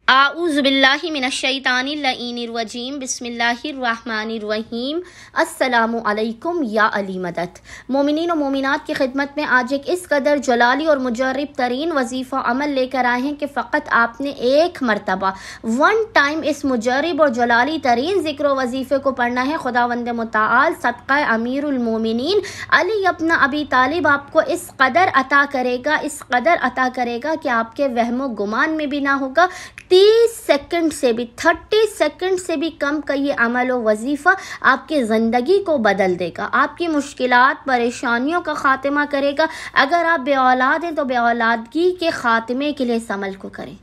आऊज़ु बिल्लाहि मिनश्शैतानिर रजीम बिस्मिल्लाहिर्रहमानिर्रहीम। अस्सलामु अलैकुम या अली मदद। मोमिनीन और मोमिनात की खिदमत में आज एक इस कदर जलाली और मुजर्रिब तरीन वजीफ़ा अमल लेकर आए हैं कि फ़कत आपने एक मरतबा वन टाइम इस मुजर्रिब और जलाली तरीन ज़िक्र वजीफ़े को पढ़ना है। खुदावंद मुताल सदक़ा अमीरुल मोमिनीन अली इब्न अबी तालिब आपको इस कदर अता करेगा, इस कदर अता करेगा कि आपके वहमो गुमान में भी ना होगा। 30 सेकंड से भी 30 सेकंड से भी कम का ये अमल व वजीफ़ा आपकी ज़िंदगी को बदल देगा, आपकी मुश्किलात परेशानियों का ख़ात्मा करेगा। अगर आप बेऔलाद हैं तो बेऔलादगी के ख़ात्मे के लिए इस अमल को करें।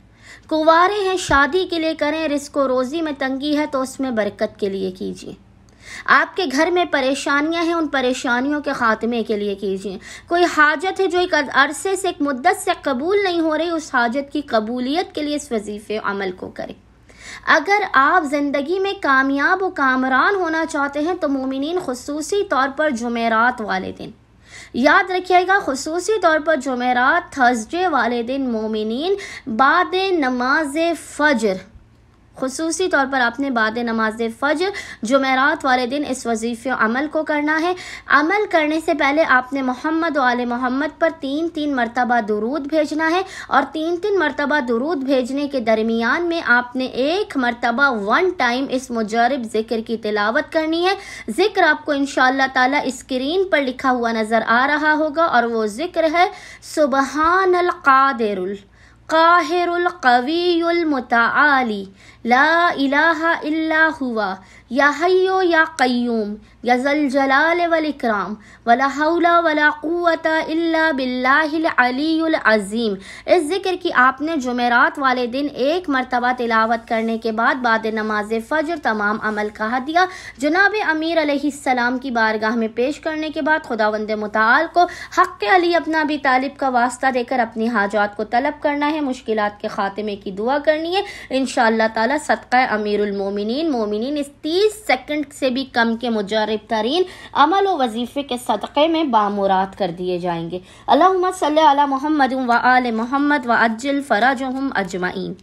कुंवारे हैं शादी के लिए करें। रिज़्क़ रोज़ी में तंगी है तो उसमें बरकत के लिए कीजिए। आपके घर में परेशानियां हैं, उन परेशानियों के खात्मे के लिए कीजिए। कोई हाजत है जो एक अरसे से, एक मुद्दत से कबूल नहीं हो रही, उस हाजत की कबूलियत के लिए इस वजीफे अमल को करें। अगर आप ज़िंदगी में कामयाब व कामरान होना चाहते हैं तो मोमिनीन खुसूसी तौर पर जुमेरात वाले दिन याद रखिएगा, खुसूसी तौर पर जुमेरात थर्सडे वाले दिन मोमिनीन बाद नमाज फ़ज्र, खुसूसी तौर पर आपने बाद नमाज फ़ज्र जुमेरात वाले दिन इस वजीफ़े अमल को करना है। अमल करने से पहले आपने मोहम्मद व आले मोहम्मद पर 3-3 मरतबा दुरूद भेजना है और 3-3 मरतबा दुरूद भेजने के दरमियान में आपने एक मरतबा वन टाइम इस मुजर्रिब ज़िक्र की तिलावत करनी है। ज़िक्र आपको इंशाअल्लाह ताला स्क्रीन पर लिखा हुआ नज़र आ रहा होगा और वो ज़िक्र है सुबहानल कादिरुल काहिरुल कवियुल मुतआली ला इलाहा इल्ला हुवा या हय्यो या क़य्यूम या ज़ल जलाल वल इकराम वला हौला वला कुव्वता इल्ला बिल्लाहिल अलीयुल अज़ीम। इस ज़िक्र की आपने जुमेरात वाले दिन एक मरतबा तिलावत करने के बाद नमाज फ़ज्र तमाम अमल का हदिया जनाब अमीर अलैहिस्सलाम की बारगाह में पेश करने के बाद खुदावंद मुताल को हक़ अली इब्न अबी तालिब का वास्ता देकर अपनी हाजात को तलब करना है, मुश्किलात के खात्मे की दुआ करनी है। इंशाअल्लाह ताला सदक़ा अमीरुल मोमिनीन इस 30 सेकंड से भी कम के मुजर्रिब तरीन अमल व वजीफ़े के सदक़े में बामुराद कर दिए जाएंगे। अल्लाहुम्मा सल्ली अला मुहम्मद व आले मुहम्मद व अज्जिल फ़रजहुम अजमईन।